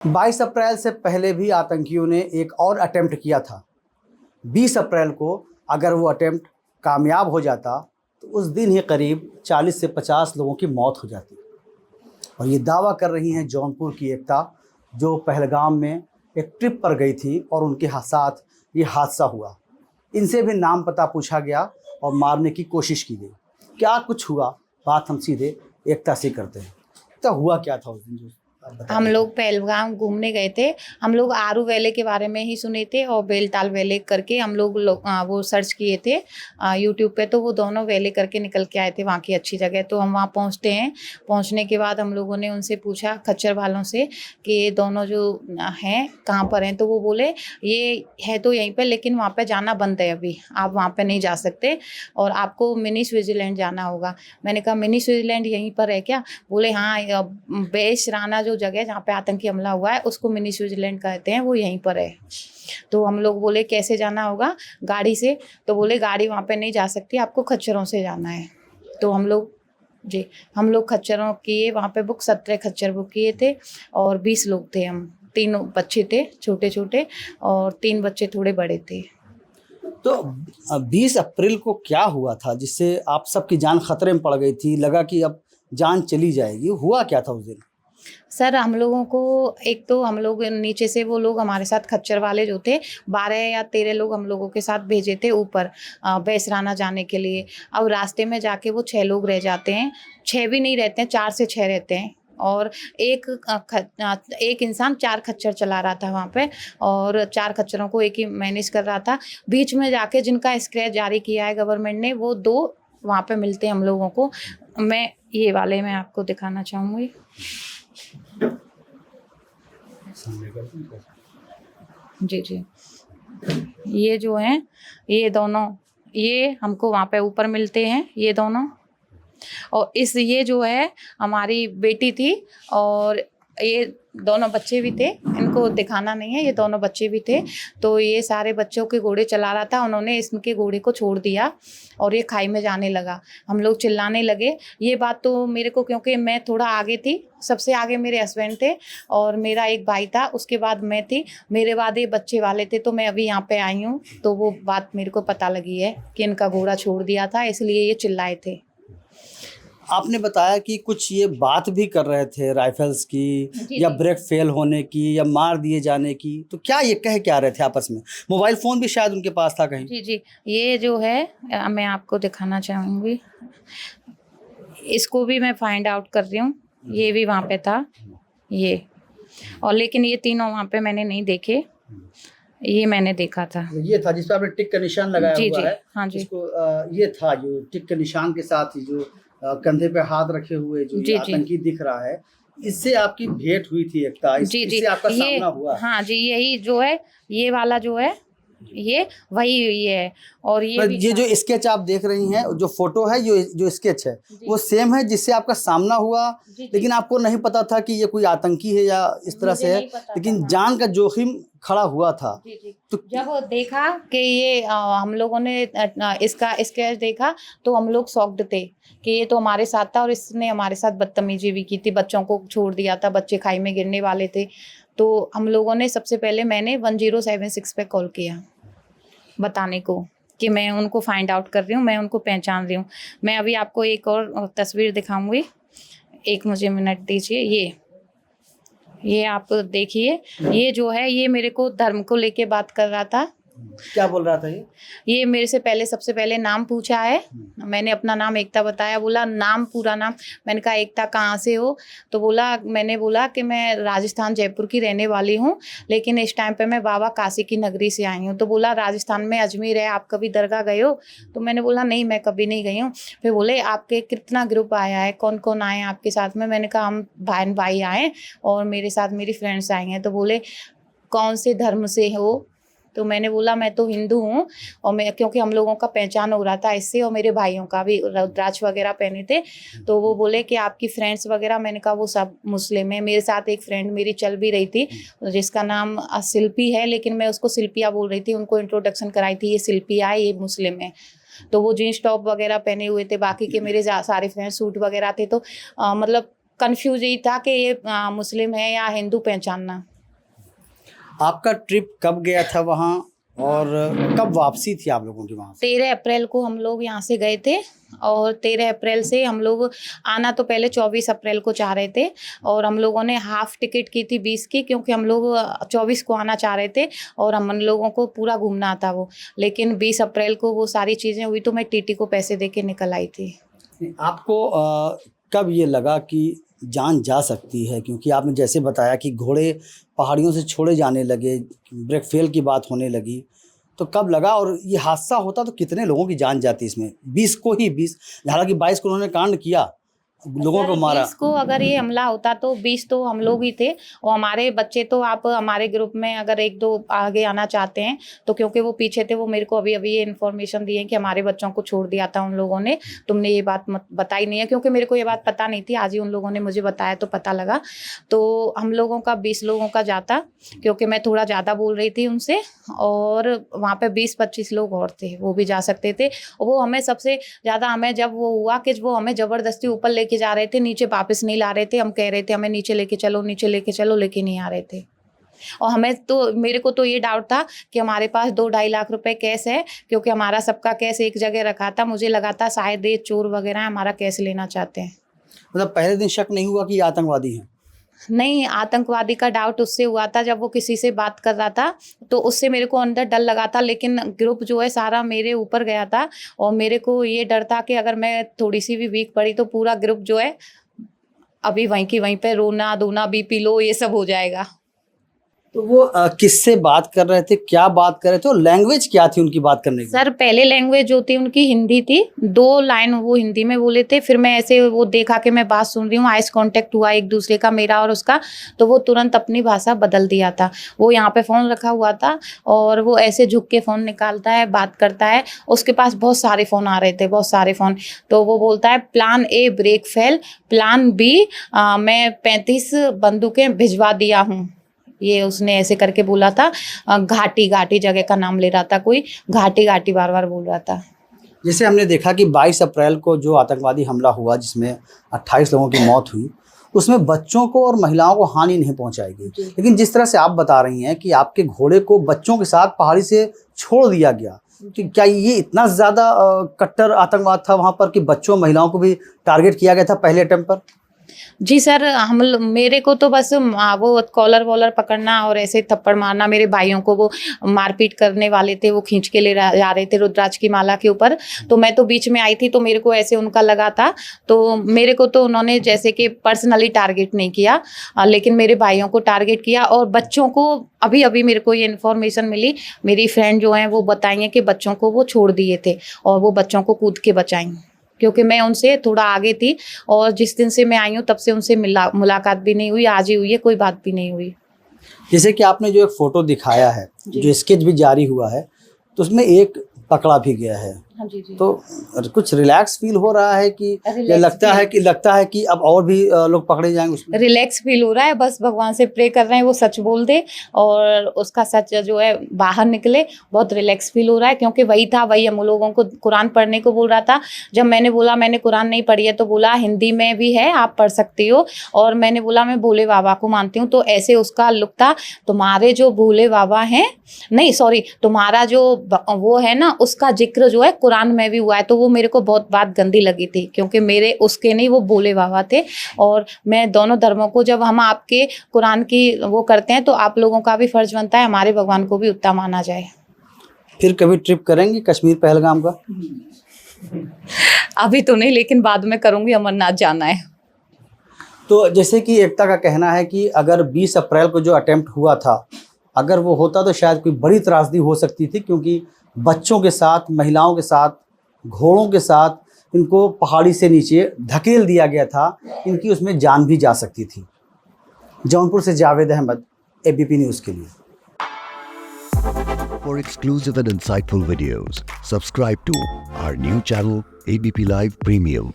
22 अप्रैल से पहले भी आतंकियों ने एक और अटेम्प्ट किया था। 20 अप्रैल को अगर वो अटेम्प्ट कामयाब हो जाता तो उस दिन ही करीब 40 से 50 लोगों की मौत हो जाती। और ये दावा कर रही हैं जौनपुर की एकता, जो पहलगाम में एक ट्रिप पर गई थी और उनके साथ ये हादसा हुआ। इनसे भी नाम पता पूछा गया और मारने की कोशिश की गई। क्या कुछ हुआ, बात हम सीधे एकता से करते हैं। तो हुआ क्या था उस दिन, जो आप बता हम रहे लोग पहलगाम घूमने गए थे। हम लोग आरू वैली के बारे में ही सुने थे और बेलताल वैली करके हम लोग वो सर्च किए थे यूट्यूब पे, तो वो दोनों वैली करके निकल के आए थे वहाँ की अच्छी जगह। तो हम वहाँ पहुँचते हैं। पहुँचने के बाद हम लोगों ने उनसे पूछा खच्चर वालों से कि ये दोनों जो हैं कहाँ पर हैं, तो वो बोले ये है तो यहीं पर, लेकिन वहाँ पर जाना बंद है अभी, आप वहाँ पर नहीं जा सकते और आपको मिनी स्विट्ज़रलैंड जाना होगा। मैंने कहा मिनी स्विट्ज़रलैंड यहीं पर है क्या? बोले हाँ, बेस राना जो जगह जहाँ पे आतंकी हमला हुआ है उसको मिनी स्विट्ज़रलैंड कहते हैं, वो यहीं पर है। तो हम लोग बोले कैसे जाना होगा? गाड़ी से। तो बोले गाड़ी वहाँ पे नहीं जा सकती, आपको खच्चरों से जाना है। तो हम लोग खच्चरों किए वहाँ पे बुक, 17 खच्चर बुक किए थे और 20 लोग थे हम। 3 बच्चे थे छोटे छोटे और 3 बच्चे थोड़े बड़े थे। तो 20 अप्रैल को क्या हुआ था जिससे आप सबकी जान खतरे में पड़ गई थी, लगा कि अब जान चली जाएगी? हुआ क्या था उस दिन? सर हम लोगों को, एक तो हम लोग नीचे से, वो लोग हमारे साथ खच्चर वाले जो थे 12 या 13 लोग हम लोगों के साथ भेजे थे ऊपर बैसराना जाने के लिए। अब रास्ते में जाके वो 6 लोग रह जाते हैं, 6 भी नहीं रहते हैं, 4 से 6 रहते हैं। और एक इंसान 4 खच्चर चला रहा था वहाँ पे और 4 खच्चरों को एक ही मैनेज कर रहा था। बीच में जाके जिनका स्क्रैच जारी किया है गवर्नमेंट ने, वो 2 वहाँ पे मिलते हैं हम लोगों को। ये वाले मैं आपको दिखाना चाहूँगी। जी जी, ये जो हैं, ये दोनों, ये हमको वहाँ पे ऊपर मिलते हैं, ये दोनों। और ये जो है हमारी बेटी थी और ये दोनों बच्चे भी थे, इनको दिखाना नहीं है, ये दोनों बच्चे भी थे। तो ये सारे बच्चों के घोड़े चला रहा था, उन्होंने इसके घोड़े को छोड़ दिया और ये खाई में जाने लगा। हम लोग चिल्लाने लगे। ये बात तो मेरे को, क्योंकि मैं थोड़ा आगे थी, सबसे आगे मेरे हस्बैंड थे और मेरा एक भाई था, उसके बाद मैं थी, मेरे बाद ये बच्चे वाले थे। तो मैं अभी यहाँ पे आई हूँ तो वो बात मेरे को पता लगी है कि इनका घोड़ा छोड़ दिया था, इसलिए ये चिल्लाए थे। आपने बताया कि कुछ ये बात भी कर रहे थे राइफल्स की, जी या जी ब्रेक फेल होने की, या मार दिए जाने की। तो क्या ये कह क्या रहे थे आपस में? मोबाइल फ़ोन भी शायद उनके पास था कहीं। जी जी, ये जो है मैं आपको दिखाना चाहूँगी। इसको भी मैं फाइंड आउट कर रही हूँ, ये भी वहाँ पे था ये। और लेकिन ये तीनों वहाँ पे मैंने नहीं देखे, ये मैंने देखा था। ये था जिस पर आपने टिक का निशान लगाया जी हुआ जी, है। हाँ जी। इसको ये था जो टिक के निशान के साथ ही जो कंधे पे हाथ रखे हुए जो ये जी जी आतंकी दिख रहा है, इससे आपकी भेंट हुई थी एकता, जी जी, इससे आपका ये, सामना हुआ। हाँ जी, यही जो है, ये वाला जो है, ये वही ये है। और ये तो भी ये था। जो स्केच आप देख रही हैं, जो फोटो है, जो स्केच है, जी वो सेम है जिससे आपका सामना हुआ। जी जी, लेकिन आपको नहीं पता था कि ये कोई आतंकी है या इस तरह मुझे से है, नहीं पता था, लेकिन हाँ। जान का जोखिम खड़ा हुआ था। जी जी, तो जब वो देखा कि ये हम लोगों ने इसका स्केच देखा तो हम लोग शॉक्ड थे कि ये तो हमारे साथ था और इसने हमारे साथ बदतमीजी भी की थी, बच्चों को छोड़ दिया था, बच्चे खाई में गिरने वाले थे। तो हम लोगों ने, सबसे पहले मैंने 1076 पे कॉल किया बताने को कि मैं उनको फाइंड आउट कर रही हूँ, मैं उनको पहचान रही हूँ। मैं अभी आपको एक और तस्वीर दिखाऊंगी, एक मुझे मिनट दीजिए। ये आप देखिए, ये जो है, ये मेरे को धर्म को लेके बात कर रहा था। क्या बोल रहा था ये मेरे से पहले, सबसे पहले नाम पूछा है। मैंने अपना नाम एकता बताया, बोला नाम, पूरा नाम। मैंने कहा एकता कहाँ से हो? तो मैंने बोला कि मैं राजस्थान जयपुर की रहने वाली हूँ, लेकिन इस टाइम पे मैं बाबा काशी की नगरी से आई हूँ। तो बोला राजस्थान में अजमेर है, आप कभी दरगाह गए हो? तो मैंने बोला नहीं, मैं कभी नहीं गई हूँ। फिर बोले आपके कितना ग्रुप आया है, कौन कौन आए हैं आपके साथ में? मैंने कहा हम बहन भाई आए और मेरे साथ मेरी फ्रेंड्स आई हैं। तो बोले कौन से धर्म से हो? तो मैंने बोला मैं तो हिंदू हूँ, और मैं, क्योंकि हम लोगों का पहचान हो रहा था इससे, और मेरे भाइयों का भी रुद्राक्ष वगैरह पहने थे। तो वो बोले कि आपकी फ्रेंड्स वगैरह? मैंने कहा वो सब मुस्लिम है। मेरे साथ एक फ्रेंड मेरी चल भी रही थी जिसका नाम शिल्पी है, लेकिन मैं उसको शिल्पिया बोल रही थी, उनको इंट्रोडक्शन कराई थी, ये शिल्पिया है, ये मुस्लिम है। तो वो जीन्स टॉप वगैरह पहने हुए थे, बाकी के मेरे सारे फ्रेंड्स सूट वगैरह थे। तो मतलब कन्फ्यूज ही था कि ये मुस्लिम है या हिंदू पहचानना। आपका ट्रिप कब गया था वहाँ और कब वापसी थी आप लोगों की वहाँ से? 13 अप्रैल को हम लोग यहाँ से गए थे और 13 अप्रैल से हम लोग आना तो पहले 24 अप्रैल को चाह रहे थे और हम लोगों ने हाफ टिकट की थी 20 की, क्योंकि हम लोग 24 को आना चाह रहे थे और हम लोगों को पूरा घूमना था वो। लेकिन 20 अप्रैल को वो सारी चीज़ें हुई तो मैं टीटी को पैसे दे के निकल आई थी। आपको कब ये लगा कि जान जा सकती है? क्योंकि आपने जैसे बताया कि घोड़े पहाड़ियों से छोड़े जाने लगे, ब्रेक फेल की बात होने लगी, तो कब लगा? और ये हादसा होता तो कितने लोगों की जान जाती इसमें? 20 को ही 20, हालांकि 22 को उन्होंने कांड किया, लोगों को मारा। 20 को अगर ये हमला होता तो 20 तो हम लोग ही थे और हमारे बच्चे तो, आप हमारे ग्रुप में अगर 1-2 आगे आना चाहते हैं तो, क्योंकि वो पीछे थे, वो मेरे को अभी अभी ये इन्फॉर्मेशन दी है कि हमारे बच्चों को छोड़ दिया था उन लोगों ने, तुमने ये बात मत बताई नहीं है, क्योंकि मेरे को ये बात पता नहीं थी, आज ही उन लोगों ने मुझे बताया तो पता लगा। तो हम लोगों का 20 लोगों का जाता, क्योंकि मैं थोड़ा ज़्यादा बोल रही थी उनसे, और वहाँ पे 20-25 लोग और थे, वो भी जा सकते थे। और वो हमें सबसे ज़्यादा, हमें जब वो हुआ कि वो हमें ज़बरदस्ती ऊपर लेके जा रहे थे, नीचे वापस नहीं ला रहे थे, हम कह रहे थे हमें नीचे लेके चलो, नीचे लेके चलो, लेके नहीं आ रहे थे। और हमें तो, मेरे को तो ये डाउट था कि हमारे पास 2-2.5 लाख रुपए कैश है, क्योंकि हमारा सबका कैश एक जगह रखा था। मुझे लगा था शायद ये चोर वगैरह हमारा कैश लेना चाहते हैं। मतलब पहले दिन शक नहीं हुआ कि ये आतंकवादी हैं? नहीं, आतंकवादी का डाउट उससे हुआ था जब वो किसी से बात कर रहा था, तो उससे मेरे को अंदर डर लगा था। लेकिन ग्रुप जो है सारा मेरे ऊपर गया था और मेरे को ये डर था कि अगर मैं थोड़ी सी भी वीक पड़ी तो पूरा ग्रुप जो है अभी वहीं की वहीं पे रोना धोना, बीपी लो, ये सब हो जाएगा। तो वो किससे बात कर रहे थे, क्या बात कर रहे थे, और लैंग्वेज क्या थी उनकी बात करने की? सर, पहले लैंग्वेज जो थी उनकी हिंदी थी, 2 लाइन वो हिंदी में बोले थे। फिर मैं ऐसे वो देखा कि मैं बात सुन रही हूँ, आइस कांटेक्ट हुआ एक दूसरे का, मेरा और उसका, तो वो तुरंत अपनी भाषा बदल दिया था। वो यहाँ पे फ़ोन रखा हुआ था और वो ऐसे झुक के फ़ोन निकालता है, बात करता है। उसके पास बहुत सारे फ़ोन आ रहे थे, बहुत सारे फ़ोन। तो वो बोलता है plan A break fail, plan B मैं 35 बंदूकें भिजवा दिया हूँ, ये उसने ऐसे करके बोला था। घाटी घाटी जगह का नाम ले रहा था, कोई घाटी घाटी बार बार बोल रहा था। जैसे हमने देखा कि 22 अप्रैल को जो आतंकवादी हमला हुआ जिसमें 28 लोगों की मौत हुई, उसमें बच्चों को और महिलाओं को हानि नहीं पहुंचाई गई, लेकिन जिस तरह से आप बता रही हैं कि आपके घोड़े को बच्चों के साथ पहाड़ी से छोड़ दिया गया, तो क्या ये इतना ज़्यादा कट्टर आतंकवाद था वहाँ पर कि बच्चों महिलाओं को भी टारगेट किया गया था पहले अटेम्प्ट पर? जी सर, मेरे को तो बस वो कॉलर वॉलर पकड़ना और ऐसे थप्पड़ मारना, मेरे भाइयों को वो मारपीट करने वाले थे, वो खींच के ले जा रहे थे रुद्राक्ष की माला के ऊपर, तो मैं तो बीच में आई थी, तो मेरे को ऐसे उनका लगा था, तो मेरे को तो उन्होंने जैसे कि पर्सनली टारगेट नहीं किया, लेकिन मेरे भाइयों को टारगेट किया। और बच्चों को अभी अभी मेरे को ये इन्फॉर्मेशन मिली, मेरी फ्रेंड जो हैं वो बताई हैं कि बच्चों को वो छोड़ दिए थे और वो बच्चों को कूद के बचाई, क्योंकि मैं उनसे थोड़ा आगे थी और जिस दिन से मैं आई हूँ तब से उनसे मुलाकात भी नहीं हुई, आज ही हुई है, कोई बात भी नहीं हुई। जैसे कि आपने जो एक फ़ोटो दिखाया है, जो स्केच भी जारी हुआ है, तो उसमें एक पकड़ा भी गया है। हाँ जी जी। तो कुछ रिलैक्स फील हो रहा है कि या लगता है कि अब और भी लोग पकड़े जाएंगे उसमें? रिलैक्स फील हो रहा है, बस भगवान से प्रे कर रहे हैं वो सच बोल दे और उसका सच जो है बाहर निकले। बहुत रिलैक्स फील हो रहा है, क्योंकि वही था, वही हम लोगों को कुरान पढ़ने को बोल रहा था। जब मैंने बोला मैंने कुरान नहीं पढ़ी है, तो बोला हिंदी में भी है, आप पढ़ सकती हो। और मैंने बोला मैं भोले बाबा को मानती हूँ, तो ऐसे उसका लुक था, तुम्हारे जो भोले बाबा हैं, नहीं सॉरी, तुम्हारा जो वो है ना, उसका जिक्र जो है कुरान में भी हुआ है। तो वो मेरे को बहुत बात गंदी लगी थी, क्योंकि मेरे उसके नहीं, वो भोले बाबा थे। और मैं दोनों धर्मों को, जब हम आपके कुरान की वो करते हैं, तो आप लोगों का भी फर्ज बनता है हमारे भगवान को भी उतना माना जाए। फिर कभी ट्रिप करेंगे कश्मीर पहलगाम का? अभी तो नहीं, लेकिन बाद में करूंगी, अमरनाथ जाना है। तो जैसे कि एकता का कहना है कि अगर 20 अप्रैल को जो अटेम्प्ट हुआ था, अगर वो होता तो शायद कोई बड़ी त्रासदी हो सकती थी, क्योंकि बच्चों के साथ, महिलाओं के साथ, घोड़ों के साथ इनको पहाड़ी से नीचे धकेल दिया गया था, इनकी उसमें जान भी जा सकती थी। जौनपुर से जावेद अहमद, एबीपी न्यूज़ के लिए। For exclusive and insightful videos, subscribe to our new channel ABP Live Premium.